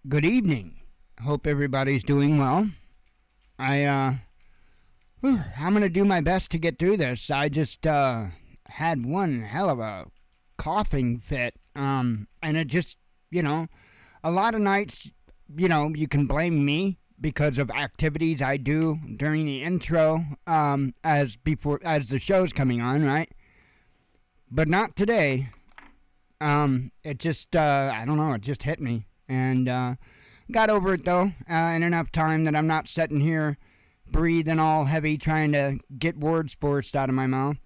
Good evening. Hope everybody's doing well. I'm gonna do my best to get through this. I just had one hell of a coughing fit. And it just, you know, a lot of nights, you can blame me because of activities I do during the intro, as the show's coming on, right? But not today. It just, I don't know, it just hit me. And got over it though, in enough time that I'm not sitting here breathing all heavy trying to get words forced out of my mouth.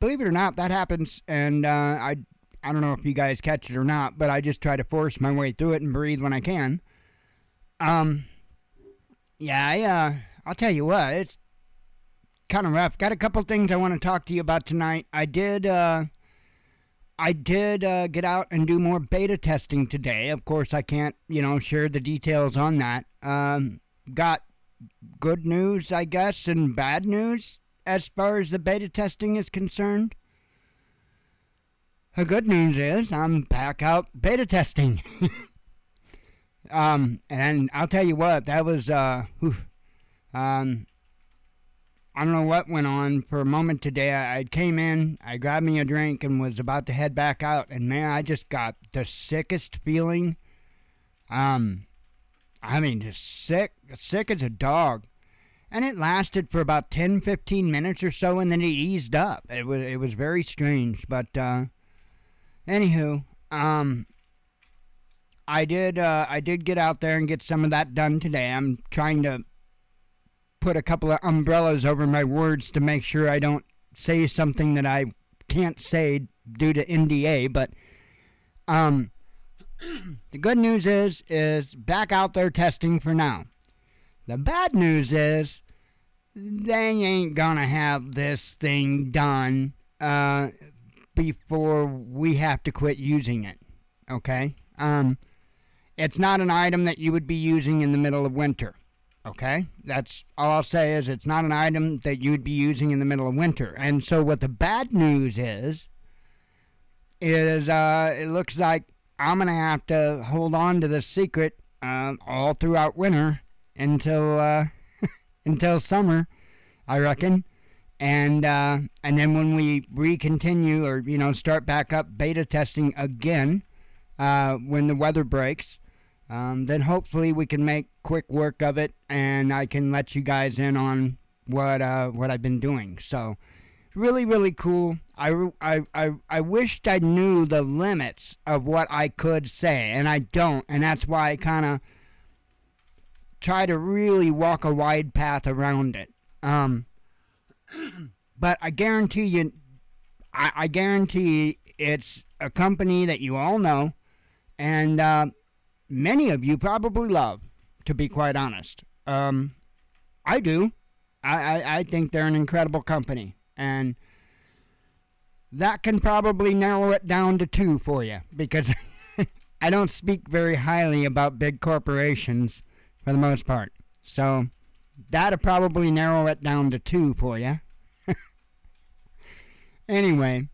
Believe it or not, that happens, and I don't know if you guys catch it or not, but I just try to force my way through it and breathe when I can. Um, yeah, I'll tell you what, it's kind of rough. Got a couple things I want to talk to you about tonight. I did get out and do more beta testing today. Of course, I can't, share the details on that. Got good news, I guess, and bad news as far as the beta testing is concerned. The good news is I'm back out beta testing. And I'll tell you what, that was, I don't know what went on for a moment today. I came in, I grabbed me a drink, and was about to head back out. And man, I just got the sickest feeling. Just sick as a dog. And it lasted for about 10, 15 minutes or so, and then it eased up. It was very strange. But anywho, I did get out there and get some of that done today. I'm trying to put a couple of umbrellas over my words to make sure I don't say something that I can't say due to NDA, but the good news is back out there testing for now. The bad news is they ain't gonna have this thing done before we have to quit using it. Okay? It's not an item that you would be using in the middle of winter. Okay? That's all I'll say is it's not an item that you'd be using in the middle of winter. And so what the bad news is it looks like I'm going to have to hold on to this secret all throughout winter until until summer, I reckon. And then when we recontinue or, start back up beta testing again when the weather breaks, then hopefully we can make quick work of it, and I can let you guys in on what I've been doing. So, really, really cool. I wished I knew the limits of what I could say, and I don't, and that's why I kind of try to really walk a wide path around it. But I guarantee you, I guarantee it's a company that you all know, and many of you probably love, to be quite honest. I do. I think they're an incredible company. And that can probably narrow it down to two for you, because I don't speak very highly about big corporations for the most part. So that'll probably narrow it down to two for you. Anyway,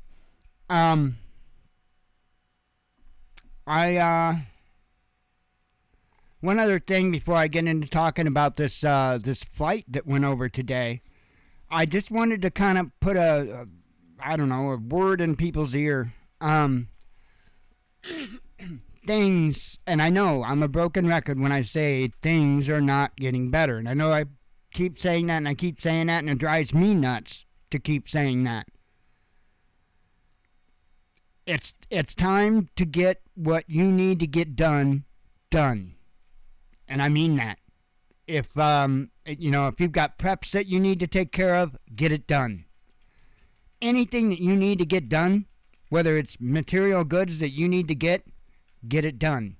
one other thing before I get into talking about this flight that went over today, I just wanted to kind of put a word in people's ear. Things, and I know I'm a broken record when I say things are not getting better, and I know I keep saying that, and I keep saying that, and it drives me nuts to keep saying that. It's time to get what you need to get done. And I mean that. If if you've got preps that you need to take care of, get it done. Anything that you need to get done, whether it's material goods that you need to get it done.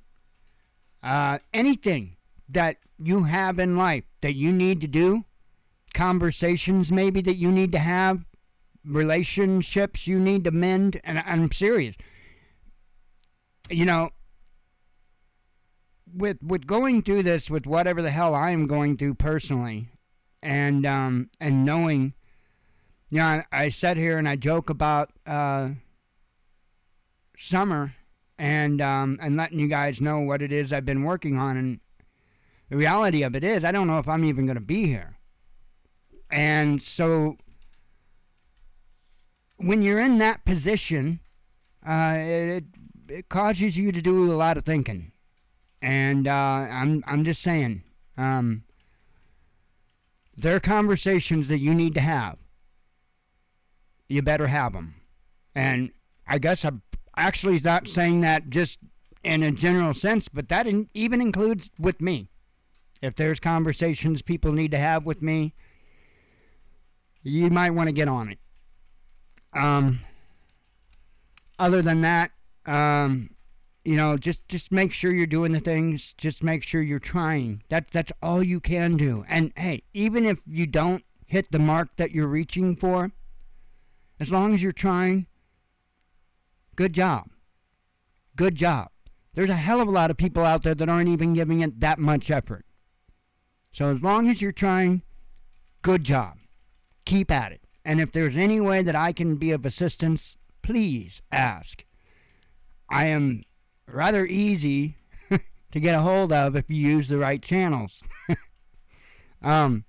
Anything that you have in life that you need to do, conversations maybe that you need to have, relationships you need to mend, and I'm serious. With going through this, with whatever the hell I am going through personally, and knowing, I sit here and I joke about summer and letting you guys know what it is I've been working on. And the reality of it is, I don't know if I'm even going to be here. And so, when you're in that position, it causes you to do a lot of thinking. And I'm just saying, there are conversations that you need to have. You better have them. And I guess I'm actually not saying that just in a general sense, but that even includes with me. If there's conversations people need to have with me, you might want to get on it. Other than that, just make sure you're doing the things. Just make sure you're trying. That's all you can do. And hey, even if you don't hit the mark that you're reaching for, as long as you're trying, good job. Good job. There's a hell of a lot of people out there that aren't even giving it that much effort. So as long as you're trying, good job. Keep at it. And if there's any way that I can be of assistance, please ask. I am rather easy to get a hold of if you use the right channels. And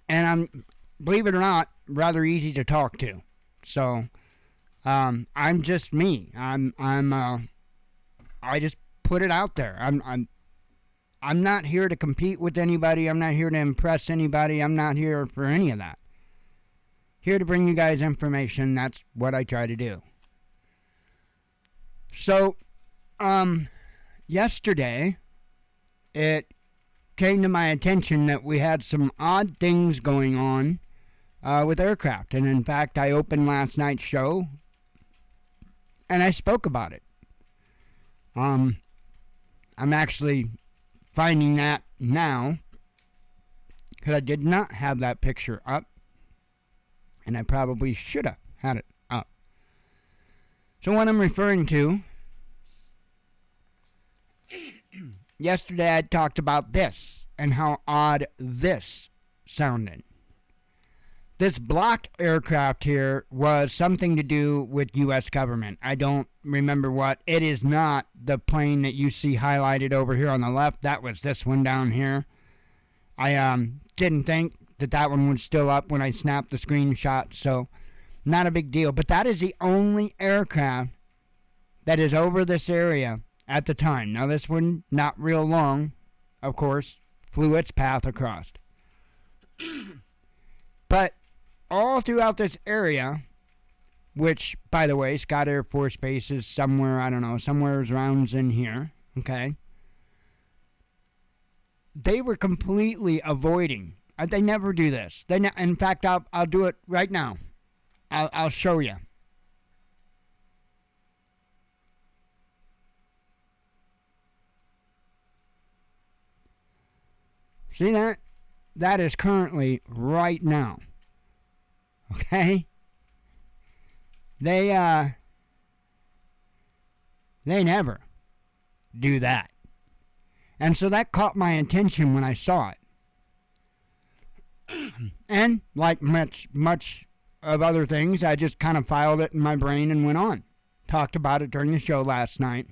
I'm, believe it or not, rather easy to talk to. So, I'm just me. I just put it out there. I'm not here to compete with anybody. I'm not here to impress anybody. I'm not here for any of that. Here to bring you guys information. That's what I try to do. So, yesterday, it came to my attention that we had some odd things going on with aircraft. And in fact, I opened last night's show and I spoke about it. I'm actually finding that now because I did not have that picture up, and I probably should have had it up. So what I'm referring to, yesterday I talked about this and how odd this sounded. This blocked aircraft here was something to do with U.S. government. I don't remember what. It is not the plane that you see highlighted over here on the left. That was this one down here. I didn't think that one was still up when I snapped the screenshot, so not a big deal. But that is the only aircraft that is over this area at the time. Now this one, not real long, of course, flew its path across. But all throughout this area, which, by the way, Scott Air Force Base is somewhere, I don't know, somewhere around in here, okay? They were completely avoiding. They never do this. In fact, I'll do it right now. I'll show you. See that? That is currently right now. Okay? They never do that. And so that caught my attention when I saw it. And like much of other things, I just kind of filed it in my brain and went on. Talked about it during the show last night.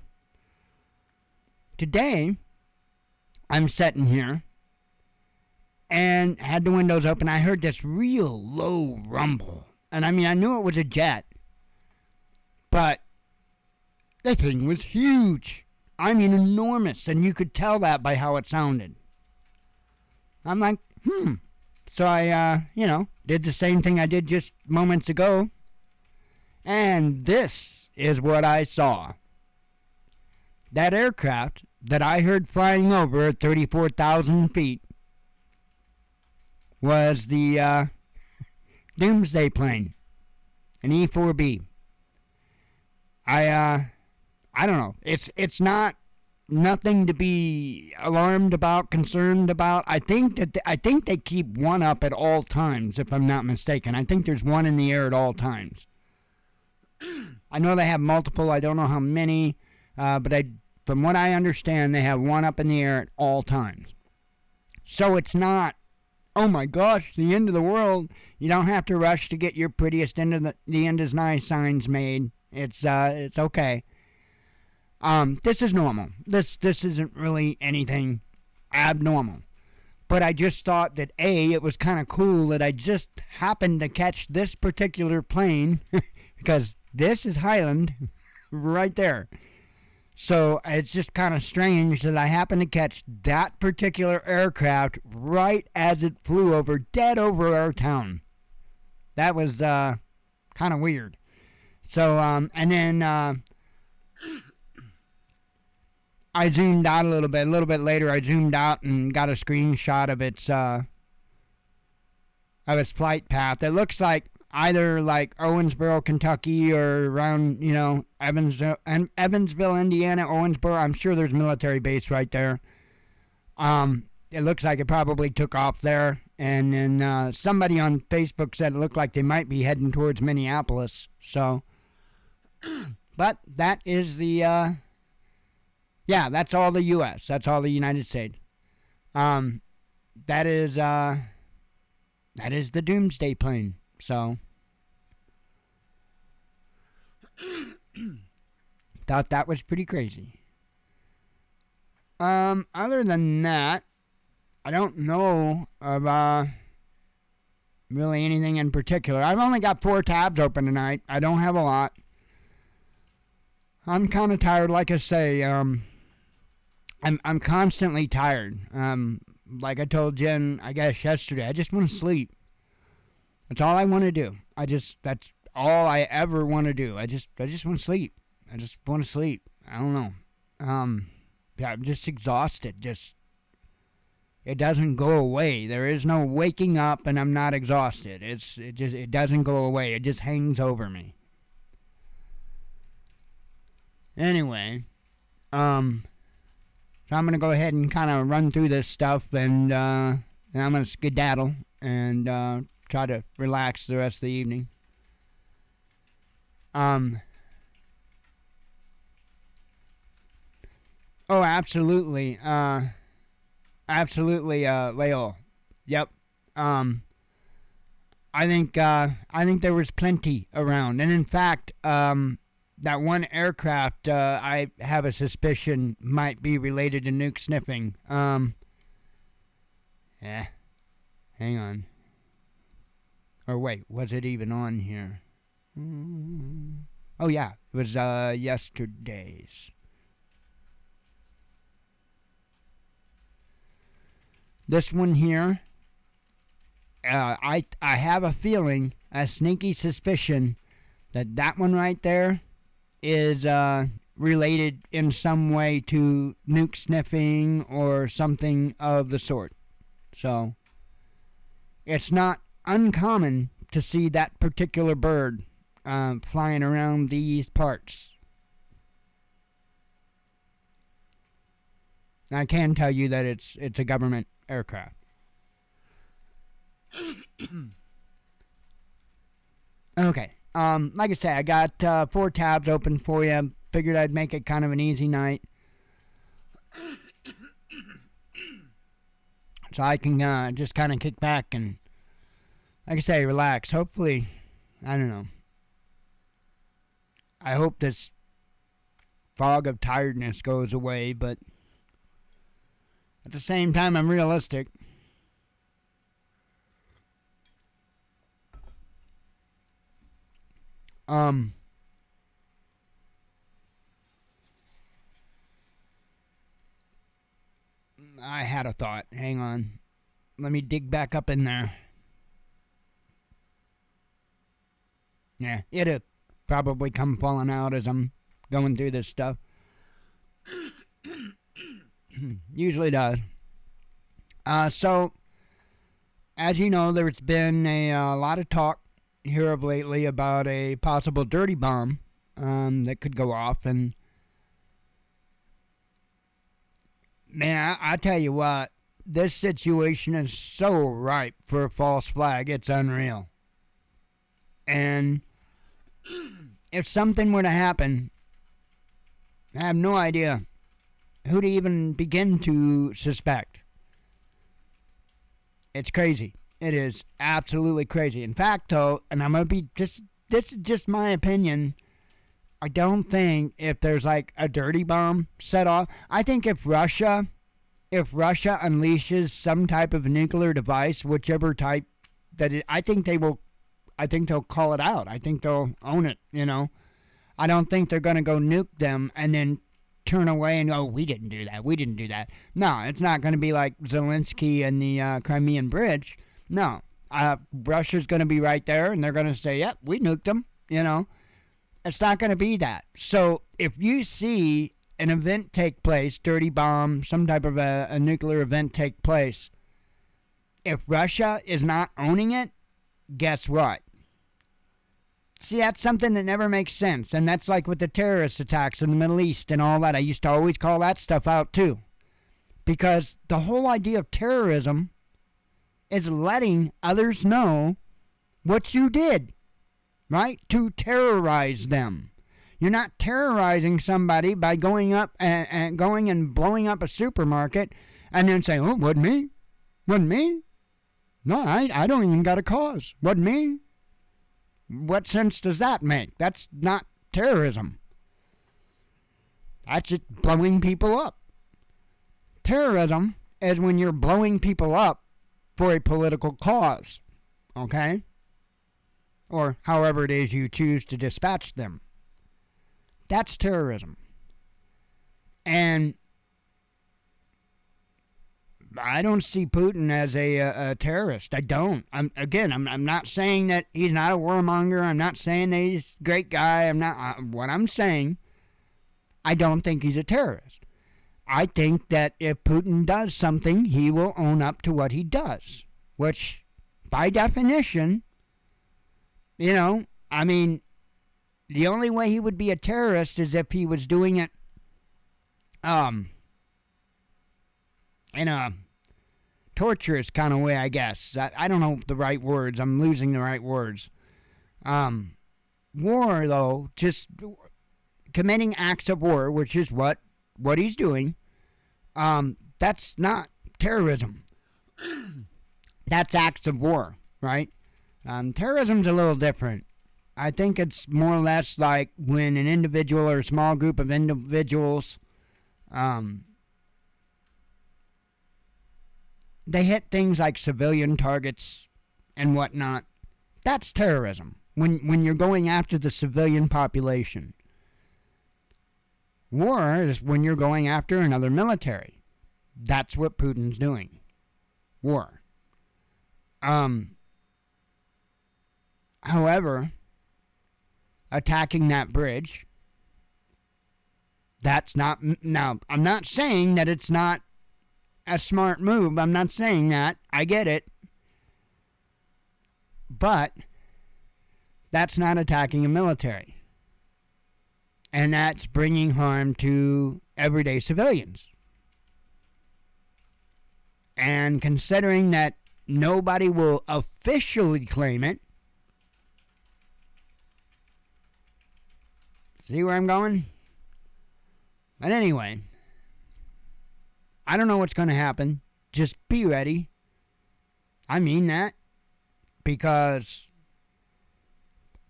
Today, I'm sitting here and had the windows open. I heard this real low rumble. And I mean, I knew it was a jet, but the thing was huge. I mean, enormous. And you could tell that by how it sounded. I'm like, So I, did the same thing I did just moments ago. And this is what I saw. That aircraft that I heard flying over at 34,000 feet was the Doomsday plane, an E-4B. I don't know. It's not nothing to be alarmed about, concerned about. I think they keep one up at all times, if I'm not mistaken. I think there's one in the air at all times. I know they have multiple. I don't know how many, but from what I understand, they have one up in the air at all times. So it's not, oh my gosh, the end of the world. You don't have to rush to get your prettiest end of the end is nigh signs made. It's okay. This is normal. This isn't really anything abnormal. But I just thought that it was kind of cool that I just happened to catch this particular plane because this is Highland right there. So it's just kind of strange that I happened to catch that particular aircraft right as it flew over, dead over our town. That was kind of weird. So, and then I zoomed out a little bit. A little bit later, I zoomed out and got a screenshot of its flight path. It looks like either like Owensboro, Kentucky, or around Evansville, Indiana, Owensboro. I'm sure there's a military base right there. It looks like it probably took off there, and then somebody on Facebook said it looked like they might be heading towards Minneapolis. So, but that is the that's all the U.S. That's all the United States. That is the Doomsday plane. So, thought that was pretty crazy. Other than that, I don't know of really anything in particular. I've only got 4 tabs open tonight. I don't have a lot. I'm kind of tired, like I say. I'm constantly tired. Like I told Jen, I guess yesterday, I just want to sleep. That's all I want to do. That's all I ever want to do. I just want to sleep. I just want to sleep. I don't know. I'm just exhausted. It doesn't go away. There is no waking up and I'm not exhausted. It doesn't go away. It just hangs over me. Anyway, so I'm gonna go ahead and kind of run through this stuff, and then I'm gonna skedaddle and try to relax the rest of the evening. Oh, absolutely. Absolutely, Leo. Yep. I think there was plenty around, and in fact, that one aircraft, I have a suspicion might be related to nuke sniffing. Hang on. Or wait, was it even on here? Oh yeah, it was yesterday's. This one here, I have a feeling, a sneaky suspicion, that one right there is related in some way to nuke sniffing or something of the sort. So, it's not uncommon to see that particular bird flying around these parts. I can tell you that it's a government aircraft. Okay. Like I say, I got 4 tabs open for you. Figured I'd make it kind of an easy night. So I can just kind of kick back and, like I say, relax. Hopefully, I don't know. I hope this fog of tiredness goes away, but at the same time, I'm realistic. I had a thought. Hang on. Let me dig back up in there. Yeah, it'll probably come falling out as I'm going through this stuff. Usually does. So, as you know, there's been a lot of talk here of lately about a possible dirty bomb that could go off, and man, I tell you what, this situation is so ripe for a false flag, it's unreal. And if something were to happen, I have no idea who to even begin to suspect. It's crazy. It is absolutely crazy. In fact, though, and I'm going to be this is just my opinion, I don't think if there's like a dirty bomb set off, I think if Russia unleashes some type of nuclear device, whichever type I think they will. I think they'll call it out. I think they'll own it. I don't think they're going to go nuke them and then turn away and go, we didn't do that. We didn't do that. No, it's not going to be like Zelensky and the Crimean Bridge. No, Russia's going to be right there, and they're going to say, yep, we nuked them. It's not going to be that. So if you see an event take place, dirty bomb, some type of a nuclear event take place, if Russia is not owning it, guess what? See, that's something that never makes sense. And that's like with the terrorist attacks in the Middle East and all that. I used to always call that stuff out too. Because the whole idea of terrorism is letting others know what you did, right? To terrorize them. You're not terrorizing somebody by going up and going and blowing up a supermarket and then saying, oh, wasn't me. Wasn't me. No, I don't even got a cause. Wasn't me. What sense does that make? That's not terrorism. That's just blowing people up. Terrorism is when you're blowing people up for a political cause, okay? Or however it is you choose to dispatch them. That's terrorism. And I don't see Putin as a terrorist. I don't. I'm not saying that he's not a warmonger. I'm not saying that he's a great guy. What I'm saying, I don't think he's a terrorist. I think that if Putin does something, he will own up to what he does. Which, by definition, the only way he would be a terrorist is if he was doing it in a torturous kind of way, I guess. I don't know the right words. I'm losing the right words. War, though, just committing acts of war, which is what he's doing, that's not terrorism. That's acts of war, right? Terrorism's a little different. I think it's more or less like when an individual or a small group of individuals they hit things like civilian targets and whatnot. That's terrorism. When you're going after the civilian population. War is when you're going after another military. That's what Putin's doing. War. However, attacking that bridge, that's not... Now, I'm not saying that it's not a smart move. I'm not saying that. I get it. But that's not attacking a military. And that's bringing harm to everyday civilians. And considering that nobody will officially claim it, see where I'm going? But anyway, I don't know what's going to happen. Just be ready. I mean that. Because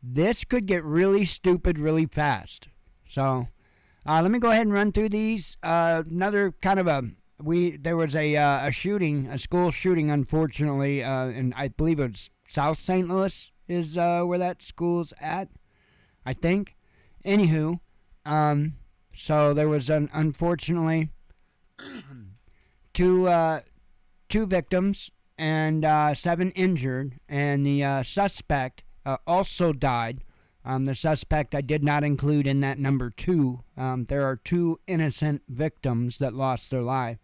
this could get really stupid really fast. So, let me go ahead and run through these. Another kind of there was a shooting, a school shooting, unfortunately, and I believe it was South St. Louis is where that school's at, I think. Anywho, so there was unfortunately two victims and 7 injured, and the suspect also died. The suspect I did not include in that number 2. There are 2 innocent victims that lost their life.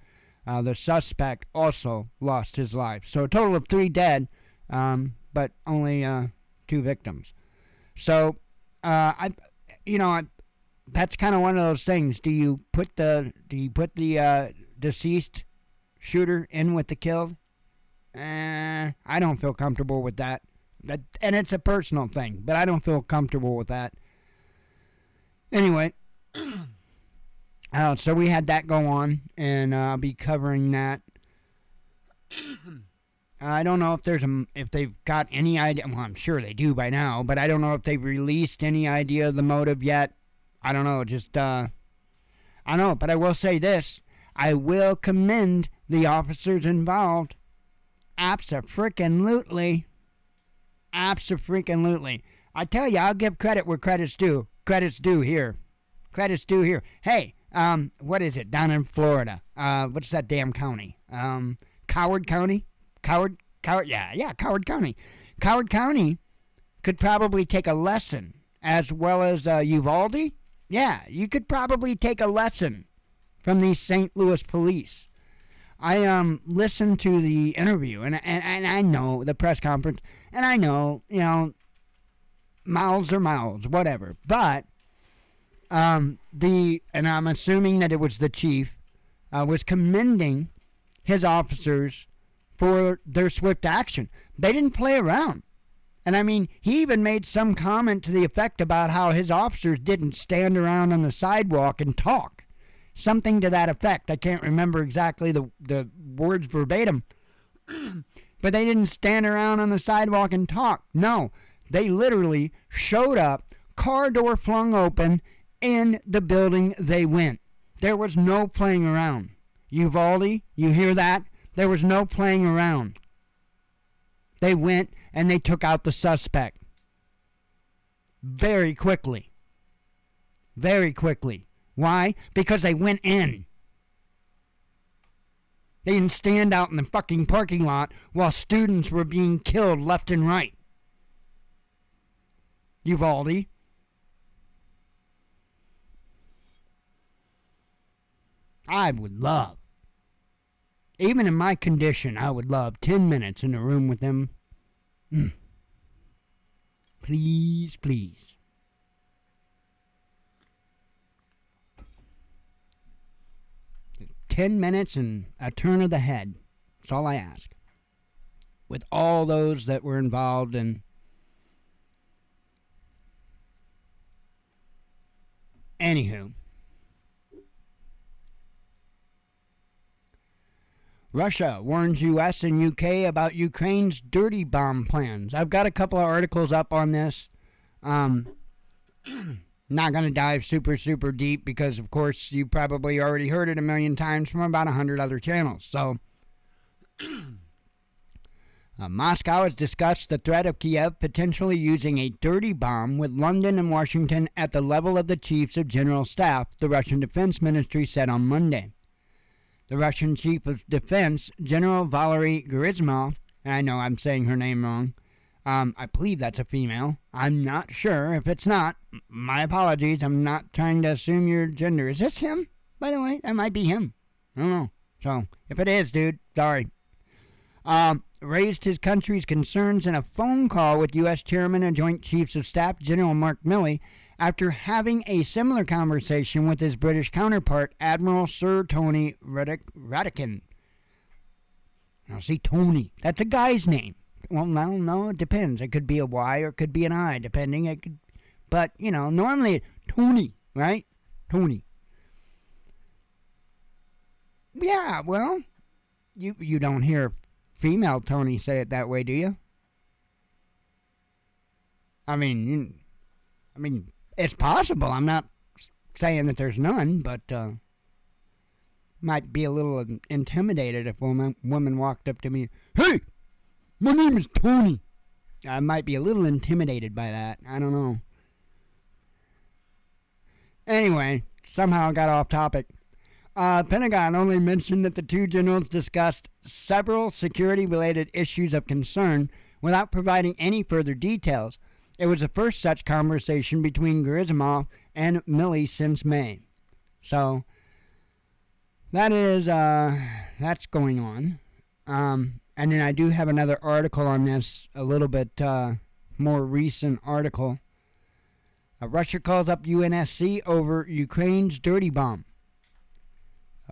The suspect also lost his life. So a total of 3 dead, but only 2 victims. So that's kind of one of those things. Do you put the deceased shooter in with the killed? I don't feel comfortable with that. And it's a personal thing, but I don't feel comfortable with that. Anyway, so we had that go on, and I'll be covering that. I don't know if they've got any idea. Well, I'm sure they do by now, but I don't know if they've released any idea of the motive yet. I don't know, I don't know, but I will say this. I will commend the officers involved. Abso-freaking-lutely. Abso-freaking-lutely. I tell you, I'll give credit where credit's due. Credit's due here. Credit's due here. Hey, what is it down in Florida? What's that damn county? Coward County? Coward, yeah, Coward County. Coward County could probably take a lesson, as well as Uvalde. Yeah, you could probably take a lesson from these St. Louis police. I listened to the interview, and I know the press conference, and I know, mouths are mouths, whatever. But and I'm assuming that it was the chief, was commending his officers for their swift action. They didn't play around. And I mean, he even made some comment to the effect about how his officers didn't stand around on the sidewalk and talk. Something to that effect. I can't remember exactly the words verbatim. But they didn't stand around on the sidewalk and talk. No, they literally showed up, car door flung open, in the building they went. There was no playing around. Uvalde, you hear that? There was no playing around. They went and they took out the suspect. Very quickly. Very quickly. Why? Because they went in. They didn't stand out in the fucking parking lot while students were being killed left and right. Uvalde. I would love, even in my condition, I would love 10 minutes in a room with them. Please, please. "10 minutes and a turn of the head. That's all I ask. With all those that were involved in. Anywho. Russia warns U.S. and U.K. about Ukraine's dirty bomb plans. I've got a couple of articles up on this. Not going to dive super deep because, of course, you probably already heard it a million times from about 100 other channels. So, Moscow has discussed the threat of Kiev potentially using a dirty bomb with London and Washington at the level of the chiefs of general staff, the Russian Defense Ministry said on Monday. The Russian Chief of Defense, General Valery Gerasimov, and I know I'm saying her name wrong, I believe that's a female. I'm not sure. If it's not, my apologies. I'm not trying to assume your gender. Is this him, by the way? That might be him. I don't know. So, if it is, dude, sorry. Raised his country's concerns in a phone call with U.S. Chairman and Joint Chiefs of Staff General Mark Milley after having a similar conversation with his British counterpart, Admiral Sir Tony Radakin. Now, see, Tony, that's a guy's name. Well, no, it depends. It could be a Y or it could be an I, depending. But, normally, Tony, right? Tony. Yeah, well, you don't hear female Tony say it that way, do you? I mean, it's possible. I'm not saying that there's none, but might be a little intimidated if a woman walked up to me. Hey, my name is Tony. I might be a little intimidated by that. I don't know. Anyway, somehow I got off topic. Pentagon only mentioned that the two generals discussed several security-related issues of concern without providing any further details. It was the first such conversation between Gerasimov and Milley since May. So, that's going on. And then I do have another article on this, a little bit more recent article. Russia calls up UNSC over Ukraine's dirty bomb.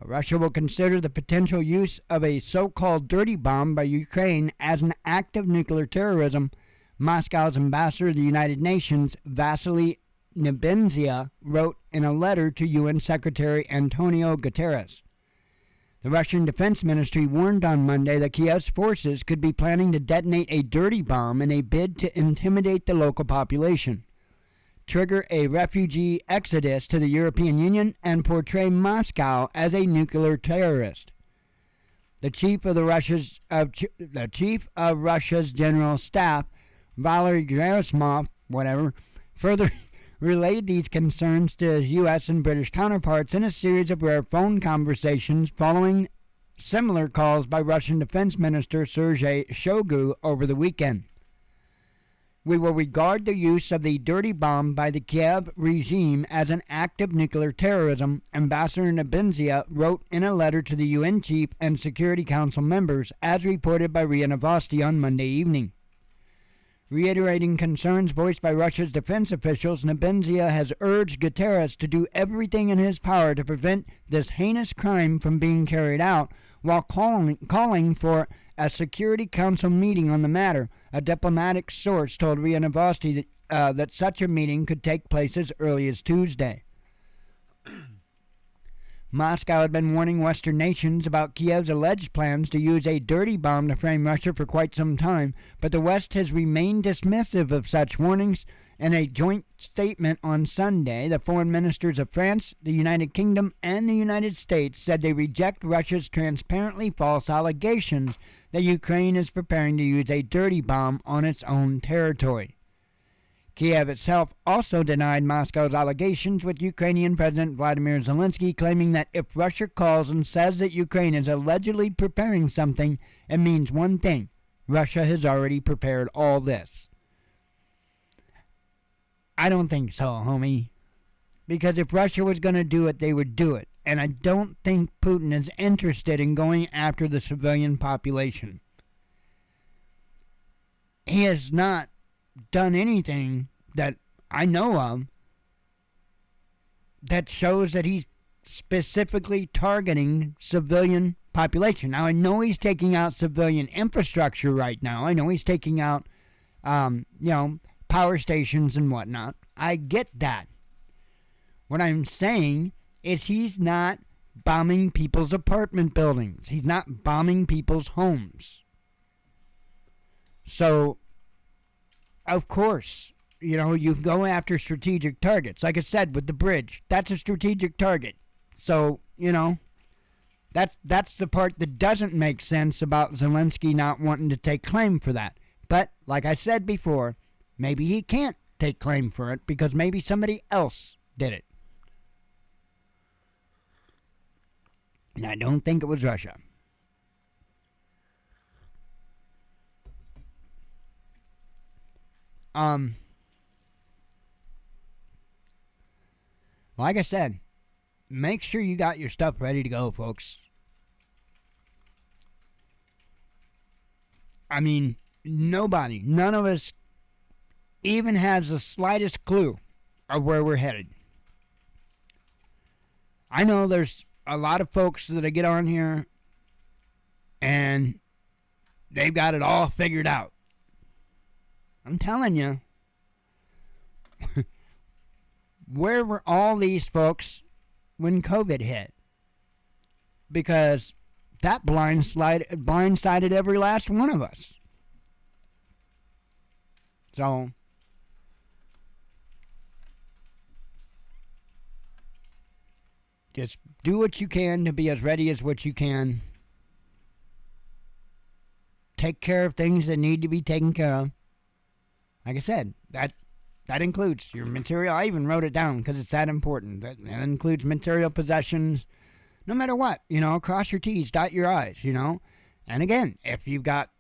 Russia will consider the potential use of a so-called dirty bomb by Ukraine as an act of nuclear terrorism, Moscow's ambassador to the United Nations, Vasily Nebenzia, wrote in a letter to UN Secretary Antonio Guterres. The Russian Defense Ministry warned on Monday that Kiev's forces could be planning to detonate a dirty bomb in a bid to intimidate the local population. trigger a refugee exodus to the European Union and portray Moscow as a nuclear terrorist. The chief of Russia's general staff, Valery Gerasimov, further relayed these concerns to his U.S. and British counterparts in a series of rare phone conversations following similar calls by Russian Defense Minister Sergei Shoigu over the weekend. We will regard the use of the dirty bomb by the Kiev regime as an act of nuclear terrorism, Ambassador Nebenzia wrote in a letter to the UN chief and Security Council members, as reported by RIA Novosti on Monday evening. Reiterating concerns voiced by Russia's defense officials, Nebenzia has urged Guterres to do everything in his power to prevent this heinous crime from being carried out, while calling for a Security Council meeting on the matter. A diplomatic source told RIA Novosti that such a meeting could take place as early as Tuesday. Moscow had been warning Western nations about Kiev's alleged plans to use a dirty bomb to frame Russia for quite some time, but the West has remained dismissive of such warnings. In a joint statement on Sunday, the foreign ministers of France, the United Kingdom, and the United States said they reject Russia's transparently false allegations that Ukraine is preparing to use a dirty bomb on its own territory. Kiev itself also denied Moscow's allegations, with Ukrainian President Vladimir Zelensky claiming that if Russia calls and says that Ukraine is allegedly preparing something, it means one thing: Russia has already prepared all this. I don't think so, homie. Because if Russia was going to do it, they would do it. And I don't think Putin is interested in going after the civilian population. He has not done anything that I know of that shows that he's specifically targeting civilian population. Now, I know he's taking out civilian infrastructure right now. I know he's taking out, power stations and whatnot. I get that. What I'm saying is he's not bombing people's apartment buildings. He's not bombing people's homes. So, of course, you go after strategic targets. Like I said, with the bridge, that's a strategic target. So, that's the part that doesn't make sense about Zelensky not wanting to take claim for that. But, like I said before, maybe he can't take claim for it because maybe somebody else did it. And I don't think it was Russia. Like I said, make sure you got your stuff ready to go, folks. I mean, none of us even has the slightest clue of where we're headed. I know there's a lot of folks that I get on here and they've got it all figured out. I'm telling you, where were all these folks when COVID hit? Because that blindsided every last one of us. So, just do what you can to be as ready as what you can. Take care of things that need to be taken care of. Like I said, that includes your material. I even wrote it down because it's that important. That includes material possessions, no matter what. Cross your T's, dot your I's, And again, if you've got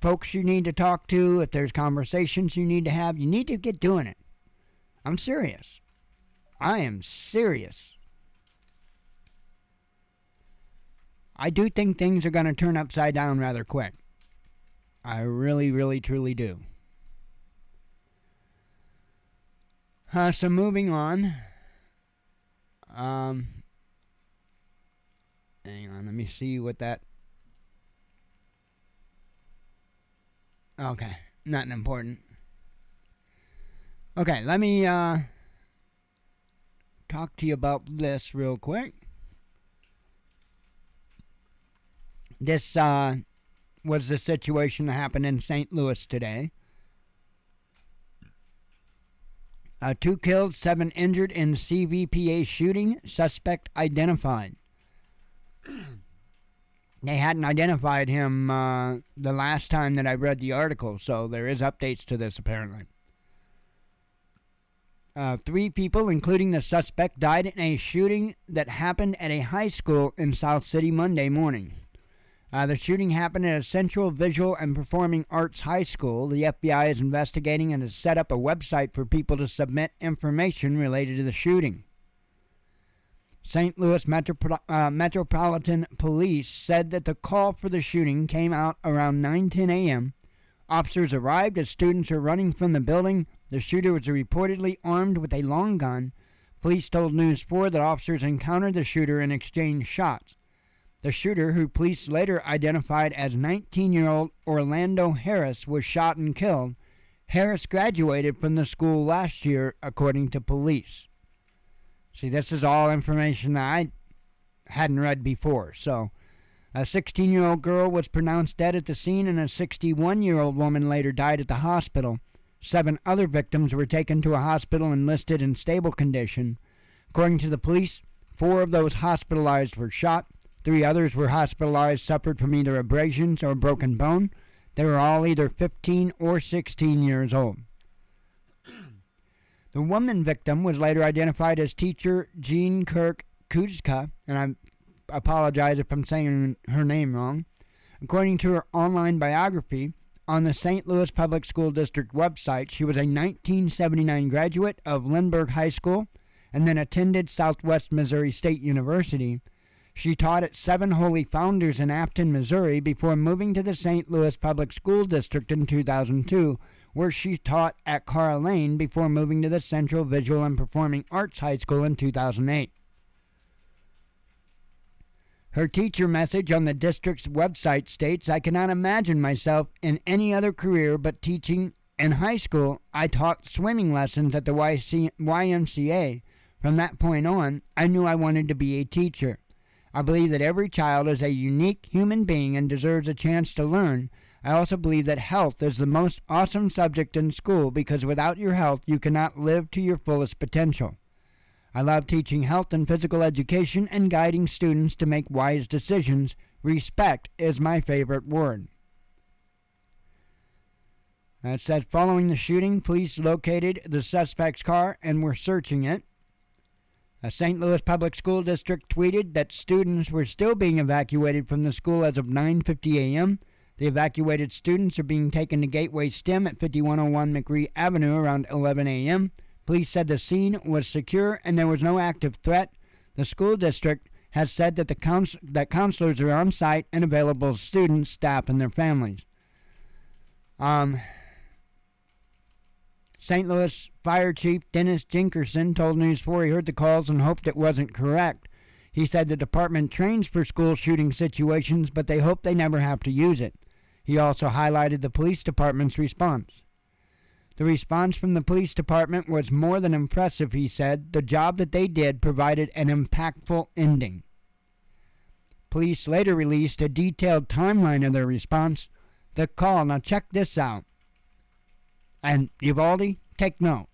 folks you need to talk to, if there's conversations you need to have, you need to get doing it. I'm serious. I am serious. I do think things are going to turn upside down rather quick. I really, really, truly do. So moving on. Hang on, let me see what that... Okay, nothing important. Okay, let me talk to you about this real quick. This was the situation that happened in St. Louis today. 2 killed, 7 injured in CVPA shooting. Suspect identified. They hadn't identified him the last time that I read the article, so there is updates to this apparently. 3 people, including the suspect, died in a shooting that happened at a high school in South City Monday morning. The shooting happened at a Central Visual and Performing Arts High School. The FBI is investigating and has set up a website for people to submit information related to the shooting. St. Louis Metropolitan Police said that the call for the shooting came out around 9:10 a.m. Officers arrived as students were running from the building. The shooter was reportedly armed with a long gun. Police told News 4 that officers encountered the shooter and exchanged shots. The shooter, who police later identified as 19-year-old Orlando Harris, was shot and killed. Harris graduated from the school last year, according to police. See, this is all information that I hadn't read before. So, a 16-year-old girl was pronounced dead at the scene, and a 61-year-old woman later died at the hospital. 7 other victims were taken to a hospital and listed in stable condition. According to the police, 4 of those hospitalized were shot. 3 others were hospitalized, suffered from either abrasions or broken bone. They were all either 15 or 16 years old. The woman victim was later identified as teacher Jean Kirk Kuzka, and I apologize if I'm saying her name wrong. According to her online biography on the St. Louis Public School District website, she was a 1979 graduate of Lindbergh High School and then attended Southwest Missouri State University. She taught at 7 Holy Founders in Afton, Missouri, before moving to the St. Louis Public School District in 2002, where she taught at Carl Lane before moving to the Central Visual and Performing Arts High School in 2008. Her teacher message on the district's website states, "I cannot imagine myself in any other career but teaching. In high school, I taught swimming lessons at the YMCA. From that point on, I knew I wanted to be a teacher. I believe that every child is a unique human being and deserves a chance to learn. I also believe that health is the most awesome subject in school because without your health, you cannot live to your fullest potential. I love teaching health and physical education and guiding students to make wise decisions. Respect is my favorite word." It says, following the shooting, police located the suspect's car and were searching it. A St. Louis Public School District tweeted that students were still being evacuated from the school as of 9:50 a.m. The evacuated students are being taken to Gateway STEM at 5101 McRee Avenue around 11 a.m. Police said the scene was secure and there was no active threat. The school district has said that that counselors are on site and available to students, staff, and their families. St. Louis Fire Chief Dennis Jinkerson told News 4 he heard the calls and hoped it wasn't correct. He said the department trains for school shooting situations, but they hope they never have to use it. He also highlighted the police department's response. The response from the police department was more than impressive, he said. The job that they did provided an impactful ending. Police later released a detailed timeline of their response. The call, now check this out. And Uvalde, take note.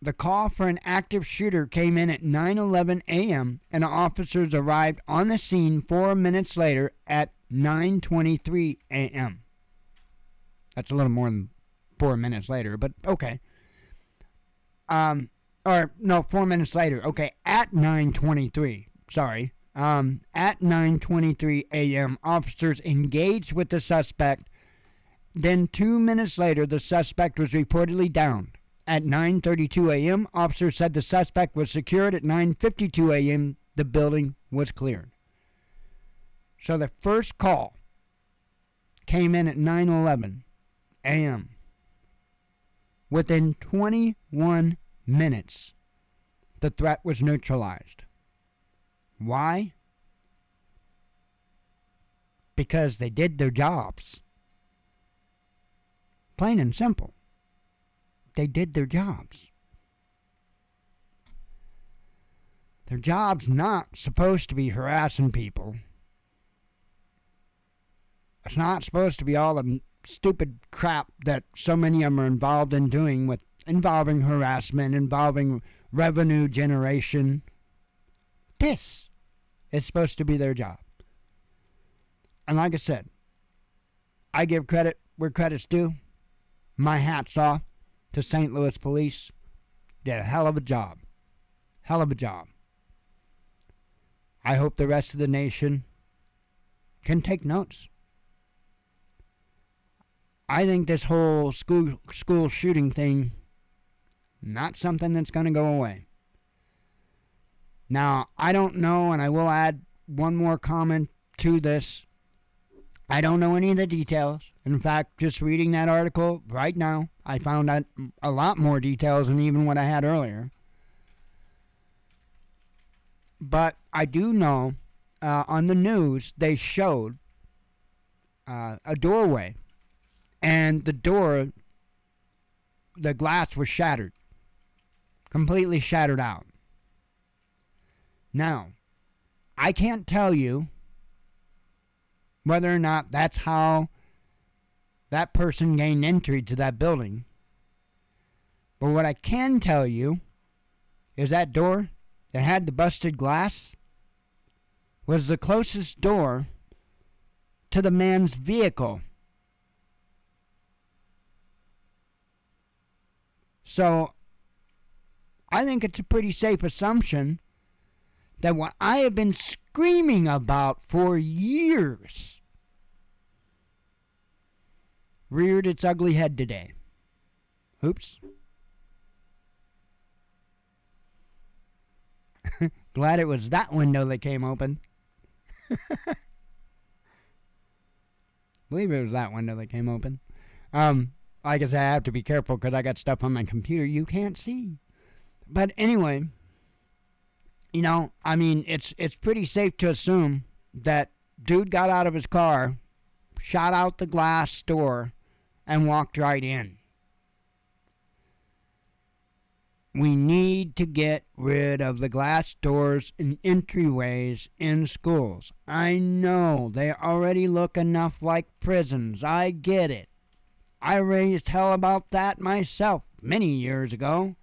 The call for an active shooter came in at 9:11 a.m. and officers arrived on the scene 4 minutes later at 9:23 a.m. That's a little more than 4 minutes later, but okay. 4 minutes later. Okay, at 9:23. Sorry. At 9:23 a.m., officers engaged with the suspect. Then 2 minutes later, the suspect was reportedly downed. At 9:32 a.m., officers said the suspect was secured. At 9:52 a.m., the building was cleared. So the first call came in at 9:11 a.m. Within 21 minutes, the threat was neutralized. Why? Because they did their jobs. Plain and simple. They did their jobs. Their job's not supposed to be harassing people. It's not supposed to be all the stupid crap that so many of them are involved in doing with involving harassment, involving revenue generation. This is supposed to be their job. And like I said, I give credit where credit's due. My hat's off to St. Louis Police. Did a hell of a job. Hell of a job. I hope the rest of the nation can take notes. I think this whole school shooting thing, not something that's going to go away. Now, I don't know, and I will add one more comment to this. I don't know any of the details. In fact, just reading that article right now, I found out a lot more details than even what I had earlier. But I do know on the news they showed a doorway, and the door, the glass was shattered, completely shattered out. Now, I can't tell you whether or not that's how that person gained entry to that building. But what I can tell you is that door that had the busted glass was the closest door to the man's vehicle. So, I think it's a pretty safe assumption that what I have been screaming about for years reared its ugly head today. Oops. Glad it was that window that came open. Believe it was that window that came open. Like I said, I have to be careful because I got stuff on my computer you can't see. But anyway, you know, I mean, it's pretty safe to assume that dude got out of his car, shot out the glass door, and walked right in. We need to get rid of the glass doors and entryways in schools. I know they already look enough like prisons. I get it. I raised hell about that myself many years ago.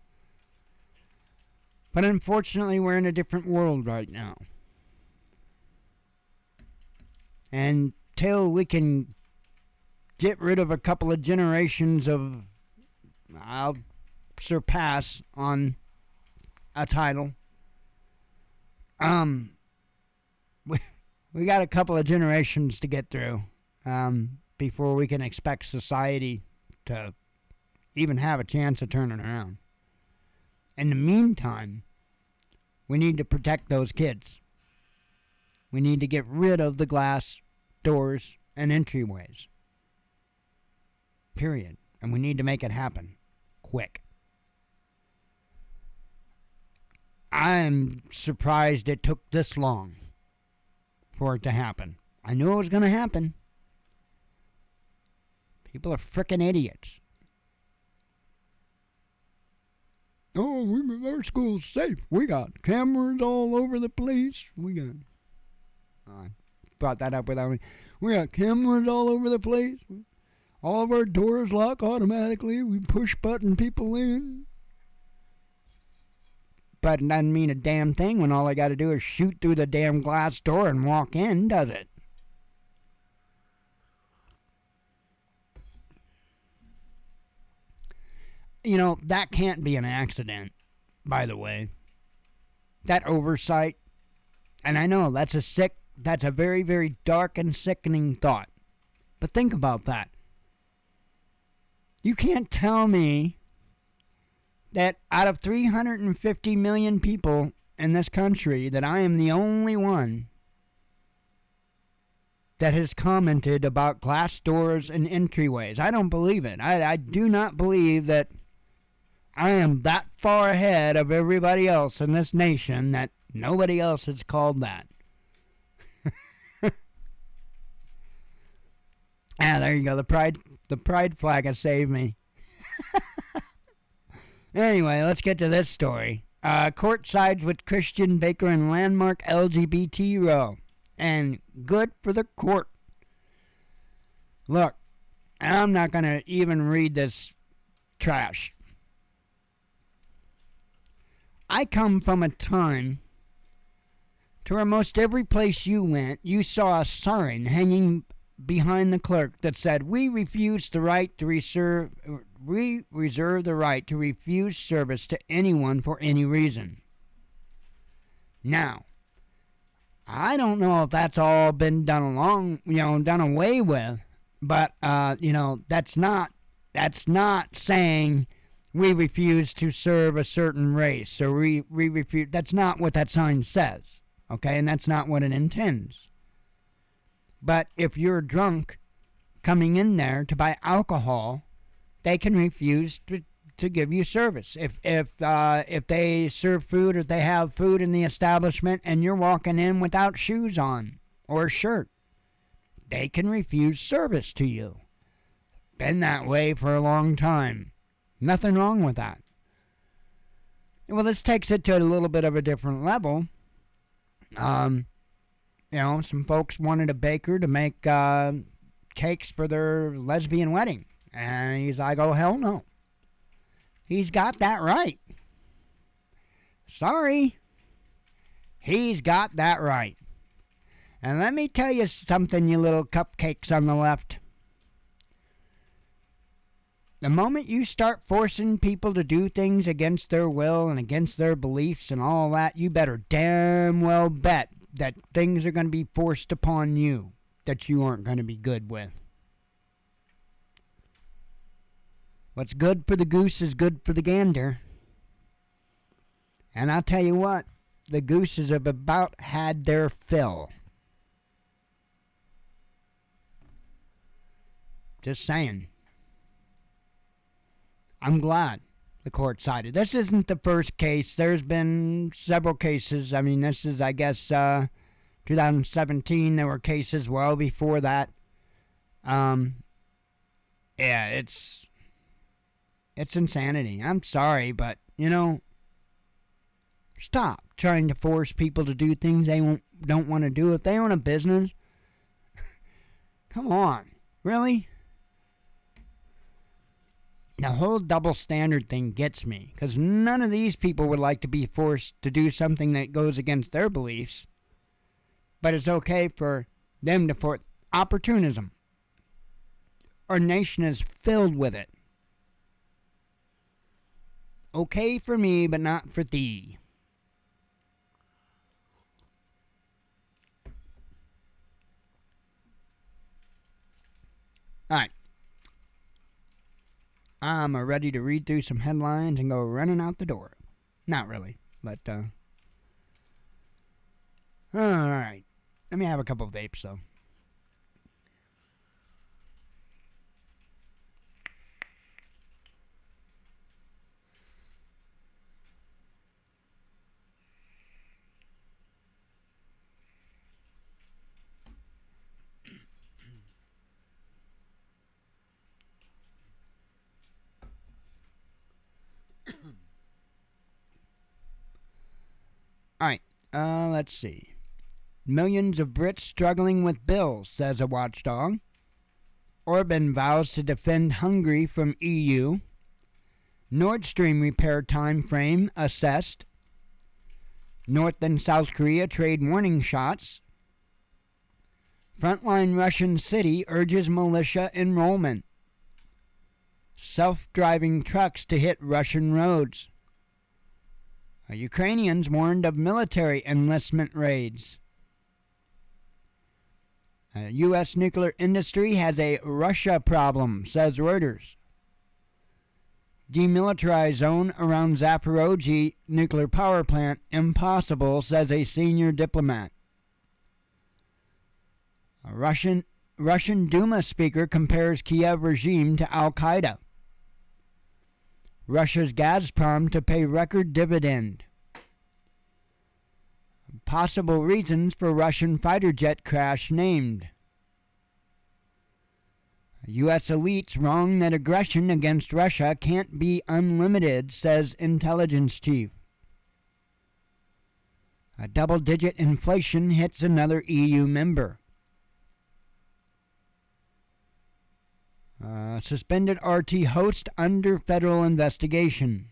But unfortunately, we're in a different world right now. And till we can get rid of a couple of generations of, I'll surpass on a title. We got a couple of generations to get through before we can expect society to even have a chance of turning around. In the meantime, we need to protect those kids. We need to get rid of the glass doors and entryways. Period. And we need to make it happen quick. I'm surprised it took this long for it to happen. I knew it was going to happen. People are frickin' idiots. Oh, our school's safe. We got cameras all over the place. I brought that up without me. We got cameras all over the place. All of our doors lock automatically. We push button people in. But it doesn't mean a damn thing when all I got to do is shoot through the damn glass door and walk in, does it? You know, that can't be an accident, by the way. That oversight. And I know that's a very, very dark and sickening thought. But think about that. You can't tell me that out of 350 million people in this country that I am the only one that has commented about glass doors and entryways. I don't believe it. I do not believe that I am that far ahead of everybody else in this nation that nobody else has called that. There you go. The pride flag has saved me. Anyway, let's get to this story. Court sides with Christian Baker in landmark LGBT row. And good for the court. Look, I'm not going to even read this trash. I come from a time to where most every place you went, you saw a sign hanging behind the clerk that said, "We refuse the right to we reserve the right to refuse service to anyone for any reason." Now, I don't know if that's all been done away with, but that's not saying we refuse to serve a certain race, or we refuse. That's not what that sign says, okay? And that's not what it intends. But if you're drunk coming in there to buy alcohol, they can refuse to give you service. If they serve food, or they have food in the establishment and you're walking in without shoes on or a shirt, they can refuse service to you. Been that way for a long time. Nothing wrong with that. Well, this takes it to a little bit of a different level. Some folks wanted a baker to make cakes for their lesbian wedding. And he's like, oh, hell no. He's got that right. Sorry. He's got that right. And let me tell you something, you little cupcakes on the left. The moment you start forcing people to do things against their will and against their beliefs and all that, you better damn well bet that things are going to be forced upon you that you aren't going to be good with. What's good for the goose is good for the gander. And I'll tell you what, the gooses have about had their fill. Just saying. I'm glad the court sided. This isn't the first case. There's been several cases. I mean, this is, I guess, 2017. There were cases well before that. Yeah, it's insanity. I'm sorry, but, stop trying to force people to do things they don't want to do. If they own a business, come on. Really? The whole double standard thing gets me, because none of these people would like to be forced to do something that goes against their beliefs. But it's okay for them to force opportunism. Our nation is filled with it. Okay for me, but not for thee. Alright. I'm ready to read through some headlines and go running out the door. Not really, but, alright. Let me have a couple of vapes, though. Alright, let's see. Millions of Brits struggling with bills, says a watchdog. Orban vows to defend Hungary from EU. Nord Stream repair time frame assessed. North and South Korea trade warning shots. Frontline Russian city urges militia enrollment. Self-driving trucks to hit Russian roads. Ukrainians warned of military enlistment raids. U.S. nuclear industry has a Russia problem, says Reuters. Demilitarized zone around Zaporozhye nuclear power plant impossible, says a senior diplomat. A Russian Duma speaker compares Kiev regime to Al-Qaeda. Russia's Gazprom to pay record dividend. Possible reasons for Russian fighter jet crash named. U.S. elites wrong that aggression against Russia can't be unlimited, says intelligence chief. A double-digit inflation hits another EU member. Suspended RT host under federal investigation.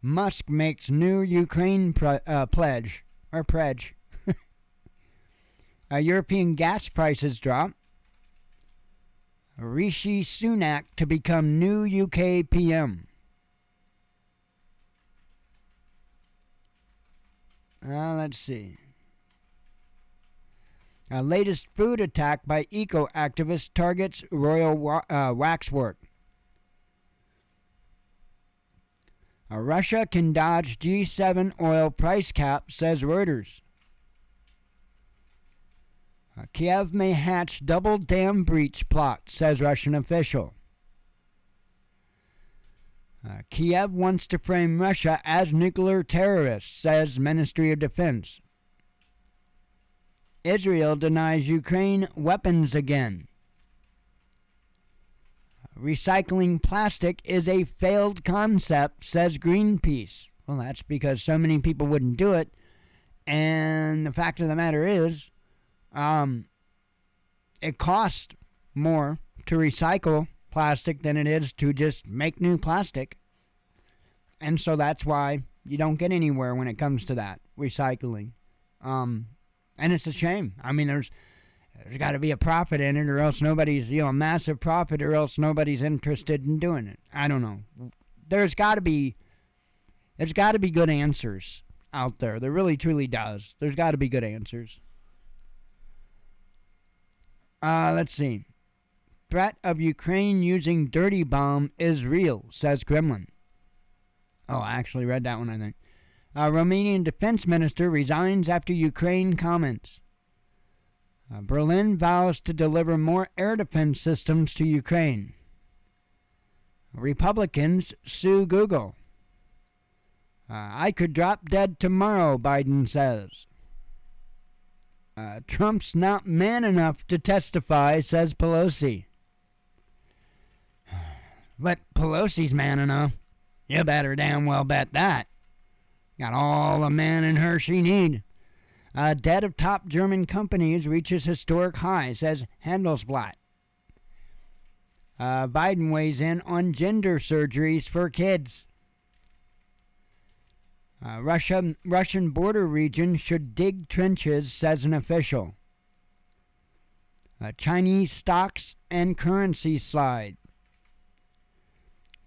Musk makes new Ukraine pledge. European gas prices drop. Rishi Sunak to become new UK PM. Let's see. Latest food attack by eco-activist targets royal waxwork. Russia can dodge G7 oil price cap, says Reuters. Kiev may hatch double dam breach plot, says Russian official. Kiev wants to frame Russia as nuclear terrorists, says Ministry of Defense. Israel denies Ukraine weapons again. Recycling plastic is a failed concept, says Greenpeace. Well, that's because so many people wouldn't do it. And the fact of the matter is, it costs more to recycle plastic than it is to just make new plastic. And so that's why you don't get anywhere when it comes to that, recycling. And it's a shame. I mean, there's got to be a profit in it, or else nobody's, a massive profit, or else nobody's interested in doing it. I don't know. There's got to be good answers out there. There really, truly does. There's got to be good answers. Let's see. Threat of Ukraine using dirty bomb is real, says Kremlin. Oh, I actually read that one, I think. Romanian defense minister resigns after Ukraine comments. Berlin vows to deliver more air defense systems to Ukraine. Republicans sue Google. I could drop dead tomorrow, Biden says. Trump's not man enough to testify, says Pelosi. But Pelosi's man enough. You better damn well bet that. Got all the man in her she need. Debt of top German companies reaches historic high, says Handelsblatt. Biden weighs in on gender surgeries for kids. Russian border region should dig trenches, says an official. Chinese stocks and currency slide.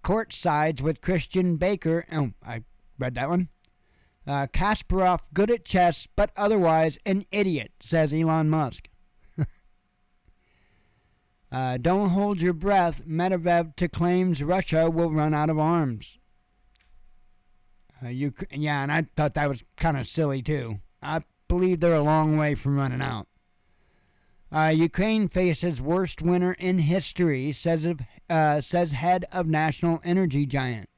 Court sides with Christian Baker. Oh, I read that one. Kasparov good at chess, but otherwise an idiot, says Elon Musk. Don't hold your breath. Medvedev to claims Russia will run out of arms. Yeah, and I thought that was kind of silly too. I believe they're a long way from running out. Ukraine faces worst winter in history, says head of national energy giant.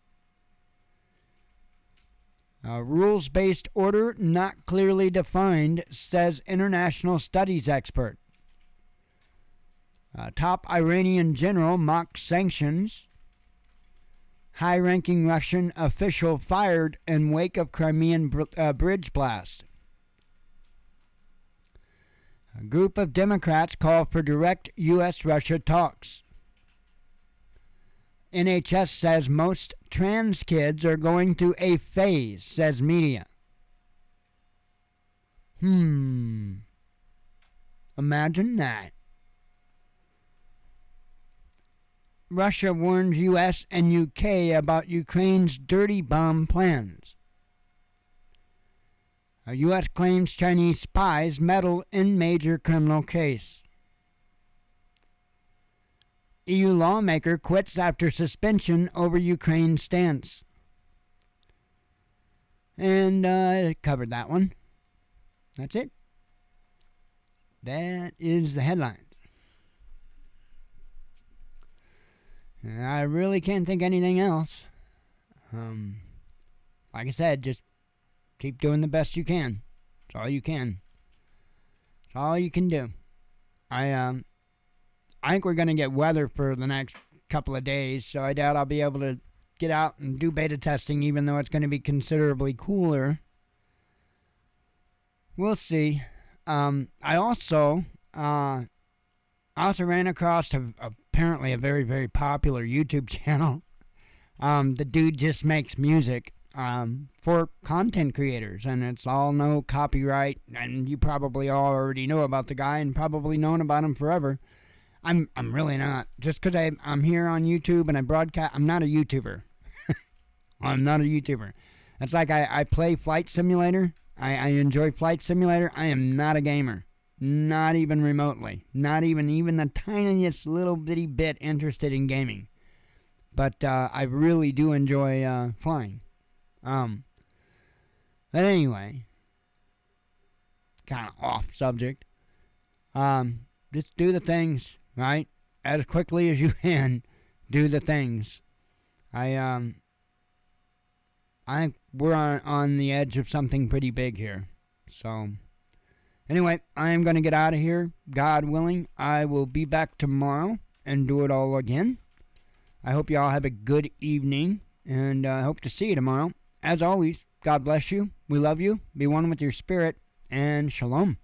Rules-based order not clearly defined, says international studies expert. Top Iranian general mocks sanctions. High-ranking Russian official fired in wake of Crimean bridge blast. A group of Democrats call for direct U.S.-Russia talks. NHS says most trans kids are going through a phase, says media. Imagine that. Russia warns U.S. and U.K. about Ukraine's dirty bomb plans. U.S. claims Chinese spies meddle in major criminal case. EU lawmaker quits after suspension over Ukraine stance. And I covered that one. That's it. That is the headlines. And I really can't think anything else. Like I said, just keep doing the best you can. It's all you can. It's all you can do. I think we're going to get weather for the next couple of days, so I doubt I'll be able to get out and do beta testing, even though it's going to be considerably cooler. We'll see. I also ran across apparently a very, very popular YouTube channel. The dude just makes music. for content creators, and it's all no copyright. And you probably all already know about the guy and probably known about him forever. I'm really not. Just because I'm here on YouTube and I broadcast, I'm not a YouTuber. I'm not a YouTuber. It's like I play Flight Simulator. I enjoy Flight Simulator. I am not a gamer. Not even remotely. Not even the tiniest little bitty bit interested in gaming. But I really do enjoy flying. But anyway, kind of off subject. Just do the things, right? As quickly as you can, do the things. I think we're on the edge of something pretty big here. So, anyway, I am going to get out of here. God willing, I will be back tomorrow and do it all again. I hope you all have a good evening, and I hope to see you tomorrow. As always, God bless you. We love you. Be one with your spirit, and shalom.